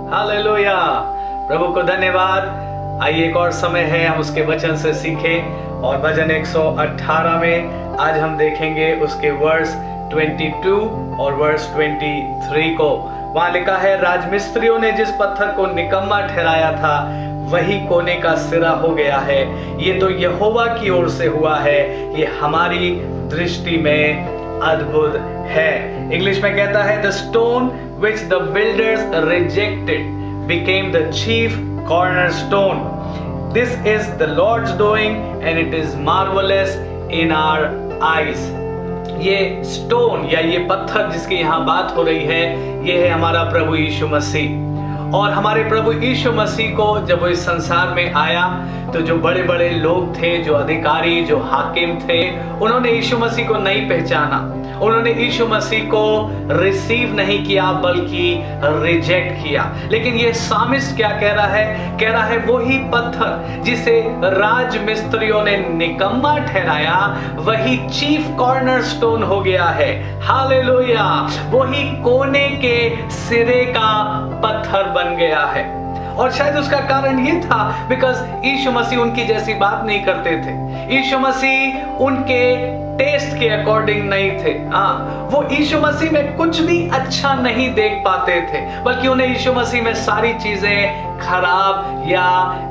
Hallelujah, प्रभु को धन्यवाद। आइए, एक और समय है हम उसके वचन से सीखें और भजन 118 में आज हम देखेंगे उसके वर्स 22 और वर्स 23 को। वहां लिखा है, राजमिस्त्रियों ने जिस पत्थर को निकम्मा ठहराया था वही कोने का सिरा हो गया है। ये तो यहोवा की ओर से हुआ है, ये हमारी दृष्टि में अद्भुत है। इंग्लिश में कहता है, the stone which the builders rejected became the chief cornerstone. This is the Lord's doing and it is marvelous in our eyes. ये स्टोन या ये पत्थर जिसकी यहाँ बात हो रही है, ये है हमारा प्रभु यीशु मसीह। और हमारे प्रभु यीशु मसीह को जब वो इस संसार में आया तो जो बड़े बड़े लोग थे, जो अधिकारी, जो हाकिम थे, उन्होंने यीशु मसीह को नहीं पहचाना, उन्होंने यीशु मसीह को रिसीव नहीं किया बल्कि रिजेक्ट किया। लेकिन ये सामिस्ट क्या कह रहा है? कह रहा है वही पत्थर जिसे राजमिस्त्रियों ने निकम्मा ठहराया वही चीफ कॉर्नरस्टोन हो गया है। हालेलुया, वही कोने के सिरे का पत्थर बन गया है। और शायद उसका कारण ये था बिकॉज यीशु मसीह उनकी जैसी बात नहीं करते थे, यीशु मसीह उनके टेस्ट के अकॉर्डिंग नहीं थे। वो यीशु मसीह में कुछ भी अच्छा नहीं देख पाते थे, बल्कि उन्हें यीशु मसीह में सारी चीजें खराब या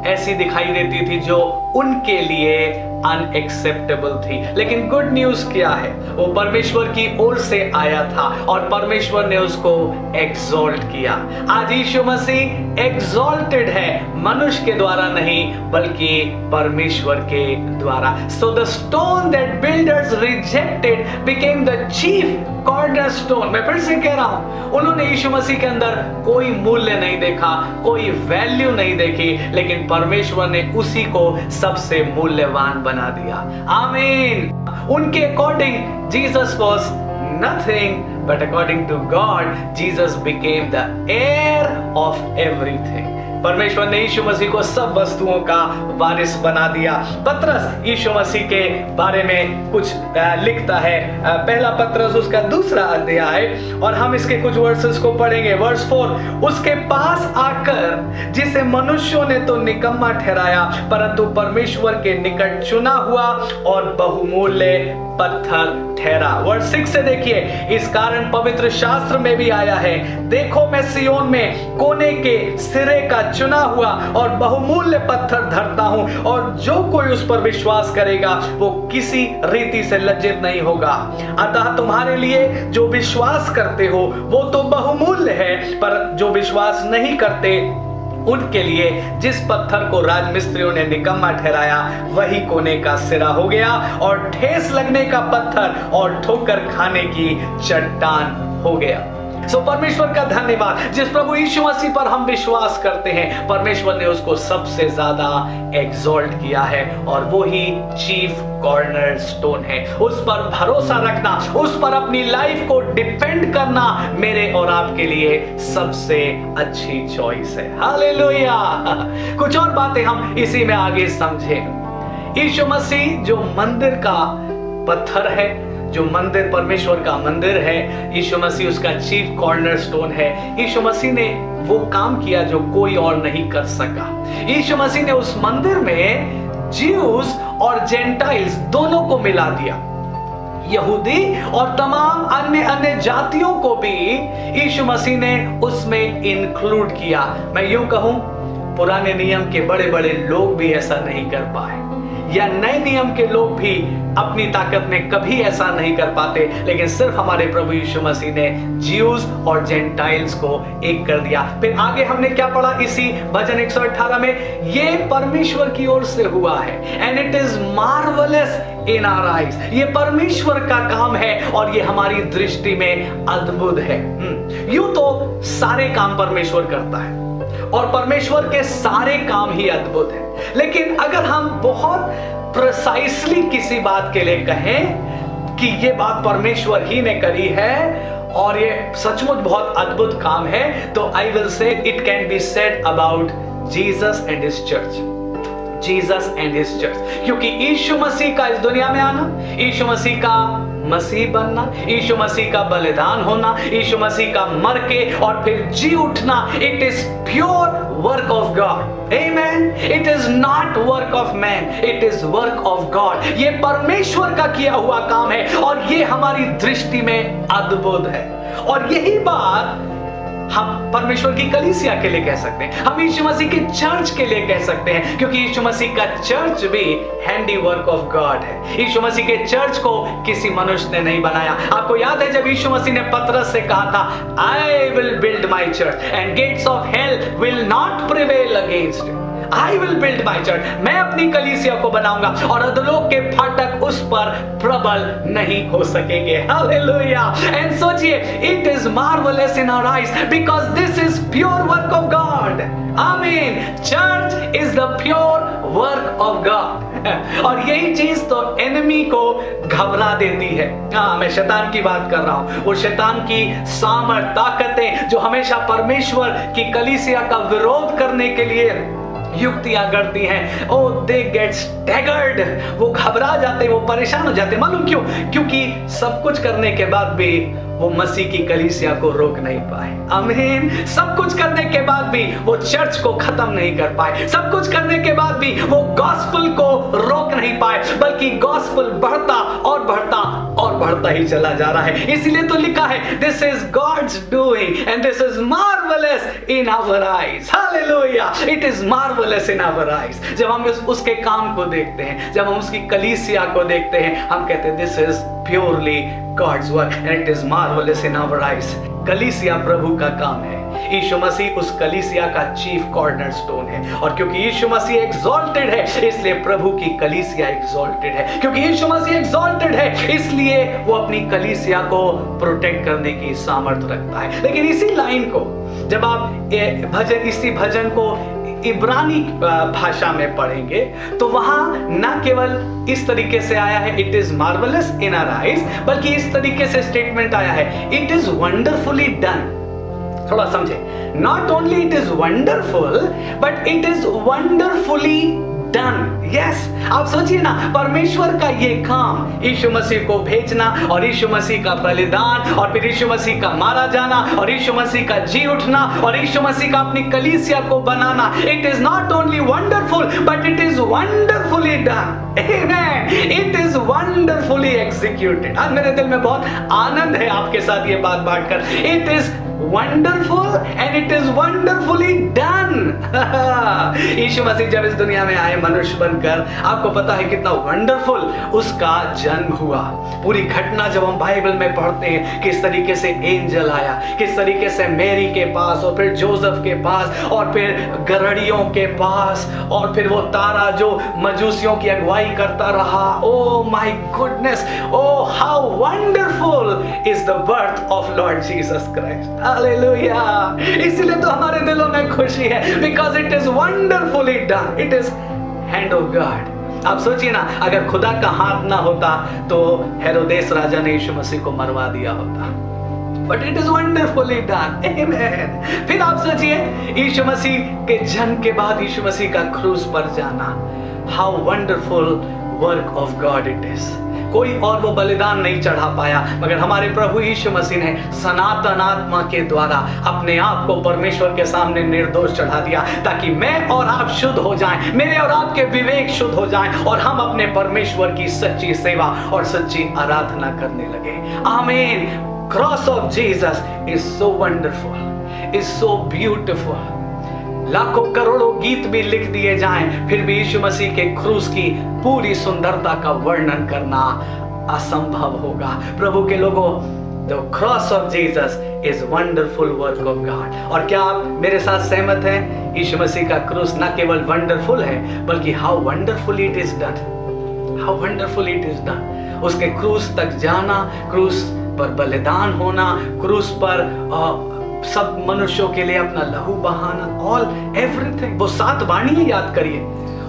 ऐसी दिखाई देती थी जो उनके लिए अनएक्सेप्टेबल थी। लेकिन गुड न्यूज क्या है? वो परमेश्वर की ओर से आया था और परमेश्वर ने उसको एक्सॉल्ट किया। आज यीशु मसीह एक्सॉल्टेड है, मनुष्य के द्वारा नहीं बल्कि परमेश्वर के द्वारा। So the stone that builders rejected became the chief cornerstone. मैं फिर से कह रहा हूं, उन्होंने यीशु मसीह के अंदर कोई मूल्य नहीं देखा, कोई वैल्यू नहीं देखी, लेकिन परमेश्वर ने उसी को सबसे मूल्यवान बना दिया। आमीन। उनके according Jesus was nothing, but according to God Jesus became the heir of everything. परमेश्वर ने यीशु मसीह को सब वस्तुओं का वारिस बना दिया। पतरस यीशु मसीह के बारे में कुछ लिखता है, पहला पतरस उसका 2 अध्याय, और हम इसके कुछ वर्सेस को पढ़ेंगे। वर्स 4, उसके पास आकर जिसे मनुष्यों ने तो निकम्मा ठहराया परंतु परमेश्वर के निकट चुना हुआ और बहुमूल्य पत्थर ठहरा। वर्स 6 से देखिए, इस कारण पवित्र शास्त्र में भी आया है, देखो मैं सियोन में कोने के सिरे का चुना हुआ और बहुमूल्य पत्थर धरता हूं, और जो कोई उस पर विश्वास करेगा वो किसी रीति से लज्जित नहीं होगा। अतः तुम्हारे लिए जो विश्वास करते हो वो तो बहुमूल्य है, पर जो विश्वास नहीं करते उनके लिए जिस पत्थर को राजमिस्त्रियों ने निकम्मा ठहराया वही कोने का सिरा हो गया और ठेस लगने का पत्थर और ठोकर खाने की चट्टान हो गया। सो परमेश्वर का धन्यवाद, जिस प्रभु यीशु मसीह पर हम विश्वास करते हैं परमेश्वर ने उसको सबसे ज्यादा एक्सॉल्ट किया है, और वो ही चीफ कॉर्नरस्टोन है। उस पर भरोसा रखना, उस पर अपनी लाइफ को डिपेंड करना मेरे और आपके लिए सबसे अच्छी चॉइस है। हालेलुया। कुछ और बातें हम इसी में आगे समझें। यीशु मसीह जो मंदिर का पत्थर है, जो मंदिर परमेश्वर का मंदिर है, यीशु मसीह उसका चीफ कॉर्नरस्टोन है। यीशु मसीह ने वो काम किया जो कोई और नहीं कर सका। यीशु मसीह ने उस मंदिर में ज्यूज और जेंटाइल्स दोनों को मिला दिया, यहूदी और तमाम अन्य जातियों को भी यीशु मसीह ने उसमें इंक्लूड किया। मैं यूं कहूं, पुराने नियम के बड़े बड़े लोग भी ऐसा नहीं कर पाए, या नए नियम के लोग भी अपनी ताकत में कभी ऐसा नहीं कर पाते, लेकिन सिर्फ हमारे प्रभु यीशु मसीह ने ज्यूज और जेंटाइल्स को एक कर दिया। फिर आगे हमने क्या पढ़ा इसी भजन 118 में? ये परमेश्वर की ओर से हुआ है, and it is marvelous in our eyes. ये परमेश्वर का काम है और ये हमारी दृष्टि में अद्भुत है। यूं तो सारे काम परमेश्वर करता है और परमेश्वर के सारे काम ही अद्भुत है, लेकिन अगर हम बहुत प्रिसाइसली किसी बात के लिए कहें कि ये बात परमेश्वर ही ने करी है और ये सचमुच बहुत अद्भुत काम है, तो I will say it can be said about Jesus and his church. Jesus and his church, क्योंकि यीशु मसीह का इस दुनिया में आना, यीशु मसीह का मसीह बनना, यीशु मसीह का बलिदान होना, यीशु मसीह का मर के और फिर जी उठना, it is pure work of God. Amen. It is not work of man, it is work of God. ये परमेश्वर का किया हुआ काम है और ये हमारी दृष्टि में अद्भुत है। और यही बात हम परमेश्वर की कलीसिया के लिए कह सकते हैं, हम यीशु मसीह की चर्च के लिए कह सकते हैं, क्योंकि यीशु मसीह का चर्च भी हैंडी वर्क ऑफ गॉड है। यीशु मसीह के चर्च को किसी मनुष्य ने नहीं बनाया। आपको याद है जब यीशु मसीह ने पतरस से कहा था, I will build my church and gates of hell will not prevail against it. I will build my church, मैं अपनी कलीसिया को बनाऊंगा और अधोलोक के फाटक उस पर प्रबल नहीं हो सकेंगे। हालेलुया। एंड सोचिए, it is marvelous in our eyes because this is pure work of God. आमीन। Church is the pure work of God। और यही चीज तो एनिमी को घबरा देती है। हाँ, मैं शैतान की बात कर रहा हूं। वो शैतान की सामर्थ, ताकतें जो हमेशा परमेश्वर की कलीसिया का विरोध करने के लिए युक्तियां करती हैं, ओ दे गेट स्टैगर्ड, वो घबरा जाते, वो परेशान हो जाते। मालूम क्यों? क्योंकि सब कुछ करने के बाद भी वो मसीह की कलीसिया को रोक नहीं पाए। आमीन। सब कुछ करने के बाद भी वो चर्च को खत्म नहीं कर पाए, सब कुछ करने के बाद भी वो गॉस्पेल को रोक नहीं पाए, बल्कि गॉस्पेल बढ़ता और बढ़ता और बढ़ता ही चला जा रहा है। इसलिए तो लिखा है, this is God's doing and this is marvellous in our eyes. Hallelujah. It is marvellous in our eyes. जब हम उसके काम को देखते हैं, जब हम उसकी कलीसिया को देखते हैं, हम कहते हैं this is purely God's work and it is marvelous in our eyes। कलीसिया प्रभु का काम है। यीशु मसीह उस कलीसिया का चीफ कॉर्नरस्टोन है, और क्योंकि यीशु मसीह एक्सॉल्टेड है इसलिए प्रभु की कलीसिया एक्सॉल्टेड है। क्योंकि यीशु मसीह एक्सॉल्टेड है इसलिए वो अपनी कलीसिया को प्रोटेक्ट करने की सामर्थ्य रखता है। लेकिन इसी लाइन को जब आप इसी भजन को इब्रानी भाषा में पढ़ेंगे तो वहां ना केवल इस तरीके से आया है, it is marvellous in our eyes, बल्कि इस तरीके से स्टेटमेंट आया है, इट इज वंडरफुली डन। थोड़ा समझे, not only it is wonderful but it is wonderfully done. Yes, आप सोचिए ना, परमेश्वर का ये काम, यीशु मसीह को भेजना और यीशु मसीह का बलिदान और फिर यीशु मसीह का मारा जाना और यीशु मसीह का जी उठना और यीशु मसीह का अपनी कलीसिया को बनाना, it is not only wonderful but it is wonderfully done. Amen. It is wonderfully executed. आज मेरे दिल में बहुत आनंद है आपके साथ ये बात बांटकर। It is wonderful and it is wonderfully done। यीशु मसीह जब इस दुनिया में आए मनुष्य बनकर, आपको पता है कितना वंडरफुल उसका जन्म हुआ। पूरी घटना जब हम बाइबल में पढ़ते हैं, किस तरीके से एंजल आया, किस तरीके से मैरी के पास और फिर जोसेफ के पास और फिर गरड़ियों के पास और फिर वो तारा जो मजूसियों की अगुवाई करता रहा। Oh my goodness, oh how wonderful is the birth of Lord Jesus Christ. Hallelujah. इसलिए तो हमारे दिलों में खुशी है, because it is wonderfully done, it is hand of God. आप सोचिए ना, अगर खुदा का हाथ ना होता तो हेरोदेस राजा ने यीशु मसीह को मरवा दिया होता, but it is wonderfully done. Amen. फिर आप सोचिए, यीशु मसीह के जन्म के बाद यीशु मसीह का क्रूस पर जाना, how wonderful work of God it is. कोई और वो बलिदान नहीं चढ़ा पाया, मगर हमारे प्रभु यीशु मसीह ने सनातन आत्मा के द्वारा अपने आप को परमेश्वर के सामने निर्दोष चढ़ा दिया, ताकि मैं और आप शुद्ध हो जाएं, मेरे और आपके विवेक शुद्ध हो जाएं और हम अपने परमेश्वर की सच्ची सेवा और सच्ची आराधना करने लगे। आमीन। Cross of Jesus is so wonderful, is so beautiful. लाखों करोड़ों गीत भी लिख दिए जाएं, फिर भी यीशु मसीह के क्रूस की पूरी सुंदरता का वर्णन करना असंभव होगा। प्रभु के लोगों, the cross of Jesus is wonderful work of God. और क्या आप मेरे साथ सहमत हैं? यीशु मसीह का क्रूस न केवल वंडरफुल है, बल्कि how wonderful it is done, how wonderful it is done. उसके क्रूस तक जाना, क्रूस पर बलिदान होना, क्रूस पर सब मनुष्यों के लिए अपना लहू बहाना, ऑल एवरीथिंग। वो 7 वाणी याद करिए,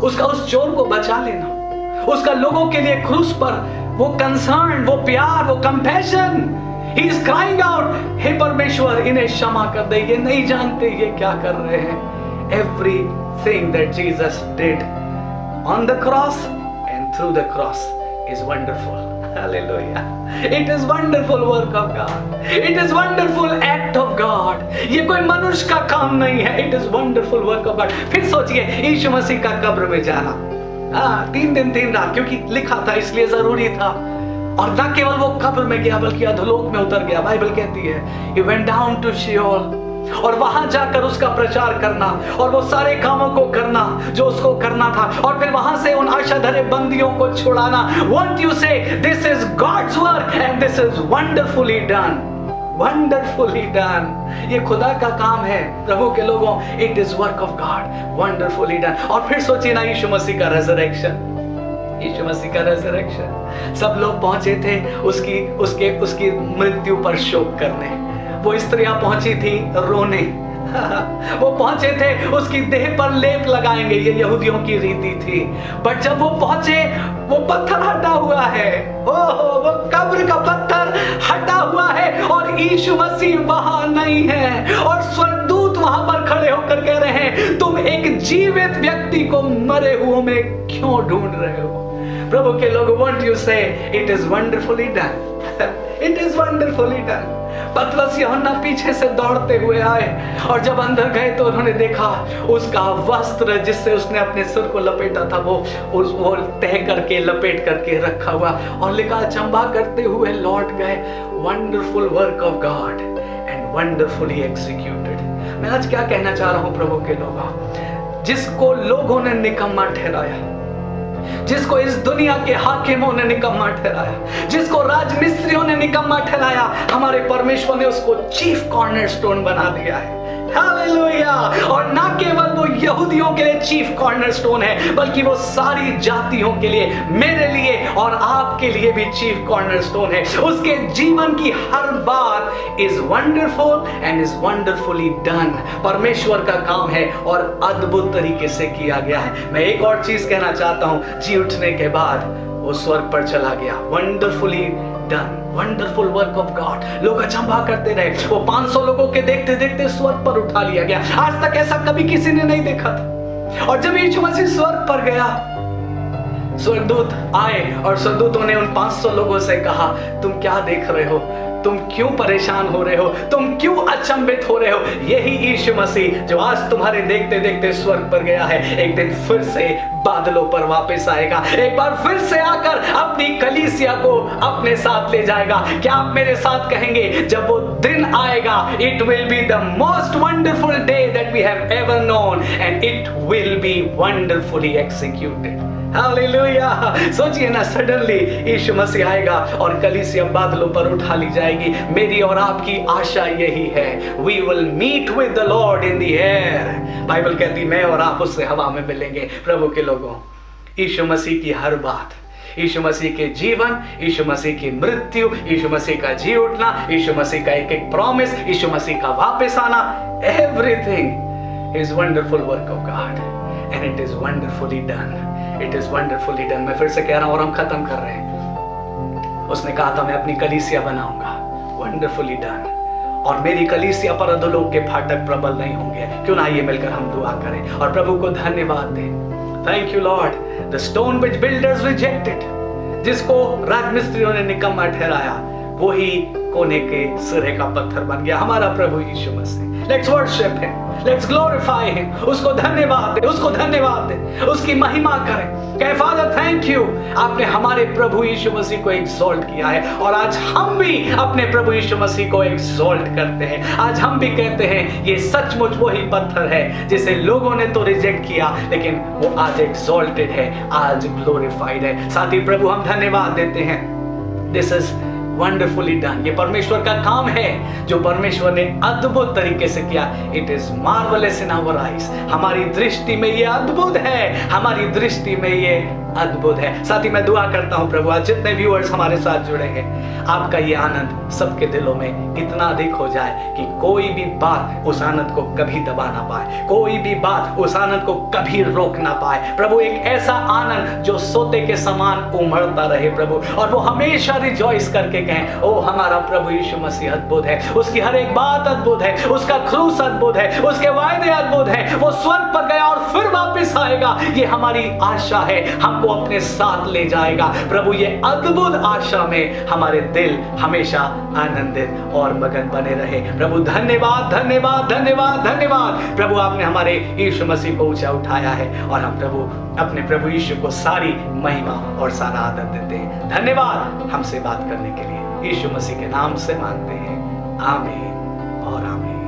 उसका उस चोर को बचा लेना, उसका लोगों के लिए क्रूस पर वो कंसर्न, वो प्यार, वो compassion. He is crying out, हे परमेश्वर इन्हें क्षमा कर दे, ये नहीं जानते ये क्या कर रहे हैं। Everything that Jesus did on the cross and through the cross is wonderful. Hallelujah. It is wonderful work of God, it is wonderful act of God. ये कोई मनुष्य का काम नहीं है, it is wonderful work of God. फिर सोचिए यीशु मसीह का कब्र में जाना, 3 दिन 3 रात, क्योंकि लिखा था इसलिए जरूरी था। और न केवल वो कब्र में गया बल्कि अधोलोक में उतर गया। बाइबल कहती है he went down to Sheol, और वहां जाकर उसका प्रचार करना और वो सारे कामों को करना जो उसको करना था, और फिर वहां से उन आशाधरे बंदियों को छुड़ाना। Won't you say this is God's work and this is wonderfully done, wonderfully done। ये खुदा का काम है प्रभु के लोगों, it is work of God, wonderfully done। और फिर सोचिए ना यीशु मसीह का रेजरेक्शन, यीशु मसीह का रेजरेक्शन। सब लोग पहुंचे थे उसकी मृत्यु पर शोक करने। वो स्त्रियां पहुंची थी रोने, वो पहुंचे थे उसकी देह पर लेप लगाएंगे, ये यहूदियों की रीति थी। बट जब वो पहुंचे वो पत्थर हटा हुआ है, ओहो वो कब्र का पत्थर हटा हुआ है और यीशु मसीह वहां नहीं है। और स्वर्गदूत वहां पर खड़े होकर कह रहे हैं तुम एक जीवित व्यक्ति को मरे हुओं में क्यों ढूंढ रहे हो। प्रभु के लोग, won't you say it is wonderfully done, it is wonderfully done। पतरस यूहन्ना पीछे से दौड़ते हुए आए और जब अंदर गए तो उन्होंने देखा उसका वस्त्र जिससे उसने अपने सिर को लपेटा था वो तह करके लपेट करके रखा हुआ, और लिखा अचंभा करते हुए लौट गए। Wonderful work of God and wonderfully executed. मैं आज क्या कहना चाह रहा हूं प्रभु के लोगों, जिसको लोगों ने निकम्मा ठहराया, जिसको इस दुनिया के हाकिमों ने निकम्मा ठहराया, जिसको राजमिस्त्रियों ने निकम्मा ठहराया, हमारे परमेश्वर ने उसको चीफ कॉर्नरस्टोन बना दिया है। हालेलुया। और ना केवल वो यहूदियों के लिए चीफ कॉर्नरस्टोन है बल्कि वो सारी जातियों के लिए, मेरे लिए और आपके लिए भी चीफ कॉर्नरस्टोन है। उसके जीवन की हर बात is wonderful and is wonderfully done. परमेश्वर का काम है और अद्भुत तरीके से किया गया है। मैं एक और चीज कहना चाहता हूं, जी उठने के बाद वो स्वर्ग पर चला गया। Wonderfully done, wonderful work of God. लोग अचंभा करते रहे। वो 500 लोगों के देखते देखते स्वर्ग पर उठा लिया गया। आज तक ऐसा कभी किसी ने नहीं देखा था। और जब यीशु मसीह स्वर्ग पर गया, स्वर्गदूत आए और स्वर्गदूतों ने उन 500 लोगों से कहा तुम क्या देख रहे हो, तुम क्यों परेशान हो रहे हो, तुम क्यों अचंभित हो रहे हो। यही यीशु मसीह जो आज तुम्हारे देखते देखते स्वर्ग पर गया है, एक दिन फिर से बादलों पर वापस आएगा, एक बार फिर से आकर अपनी कलीसिया को अपने साथ ले जाएगा। क्या आप मेरे साथ कहेंगे, जब वो दिन आएगा, it will be the most wonderful day that we have ever known and it will be wonderfully executed. Hallelujah. सोचिए ना, सडनली यीशु मसीह आएगा और कलीसिया बादलों पर उठा ली जाएगी। मेरी और आपकी आशा यही है, we will meet with the Lord in the air. Bible कहती मैं और आप उससे हवा में मिलेंगे। प्रभु के लोगों, यीशु मसीह की हर बात, यीशु मसीह के जीवन, यीशु मसीह की मृत्यु, यीशु मसीह का जी उठना, यीशु मसीह का एक एक प्रॉमिस, यीशु मसीह का वापस आना, everything is wonderful work of God and it is wonderfully done. It is wonderfully done. मैं फिर से कह रहा हूं और हम खत्म कर रहे हैं। उसने कहा था मैं अपनी कलीसिया बनाऊंगा, वंडरफुली डन। और मेरी कलीसिया पर अधोलोक के फाटक प्रबल नहीं होंगे। क्यों ना आइए मिलकर हम दुआ करें और प्रभु को धन्यवाद दें। Thank you Lord, the stone which builders rejected, जिसको राजमिस्त्रियों ने निकम्मा ठहराया, वही कोने के सिरे का पत्थर बन गया, हमारा प्रभु Yeshu Masih. Let's worship him, let's glorify him. उसको धन्यवाद दे, उसको धन्यवाद दे, उसकी महिमा करें। कहे फादर थैंक यू, आपने हमारे प्रभु यीशु मसीह को एक्सॉल्ट किया है और आज हम भी अपने प्रभु यीशु मसीह को एक्सॉल्ट करते हैं। आज हम भी कहते हैं ये सचमुच वही पत्थर है जिसे लोगों ने तो रिजेक्ट किया, लेकिन वो आज एक्सॉल्टेड है, आज ग्लोरीफाइड है। साथ ही प्रभु हम धन्यवाद देते हैं, दिस इज वंडरफुली डन। ये परमेश्वर का काम है जो परमेश्वर ने अद्भुत तरीके से किया। It is marvellous in our eyes. हमारी दृष्टि में ये अद्भुत है, हमारी दृष्टि में ये अद्भुत है। साथ ही मैं दुआ करता हूं प्रभु, आज जितने व्यूअर्स हमारे साथ जुड़े हैं, आपका ये आनंद सबके दिलों में इतना अधिक हो जाए कि कोई भी बात उस आनंद को कभी दबा ना पाए, कोई भी बात उस आनंद को कभी रोक ना पाए। प्रभु एक ऐसा आनंद जो सोते के समान उमड़ता रहे प्रभु, और वो हमेशा रिजॉइस करके कहें ओ हमारा प्रभु यीशु मसीह अद्भुत है, उसकी हर एक बात अद्भुत है, उसका क्रूस अद्भुत है, उसके वायदे अद्भुत है, वो स्वर्ग पर गया और फिर वापस आएगा। ये हमारी आशा है। हमको को अपने साथ ले जाएगा। प्रभु ये अद्भुत आशा में हमारे दिल हमेशा आनंदित और मगन बने रहे। प्रभु धन्यवाद धन्यवाद धन्यवाद धन्यवाद। प्रभु आपने हमारे यीशु मसीह को ऊंचा उठाया है और हम प्रभु अपने प्रभु यीशु को सारी महिमा और सारा आदर देते हैं। धन्यवाद हमसे बात करने के लिए, यीशु मसीह के नाम से मांगते हैं, आमीन और आमीन।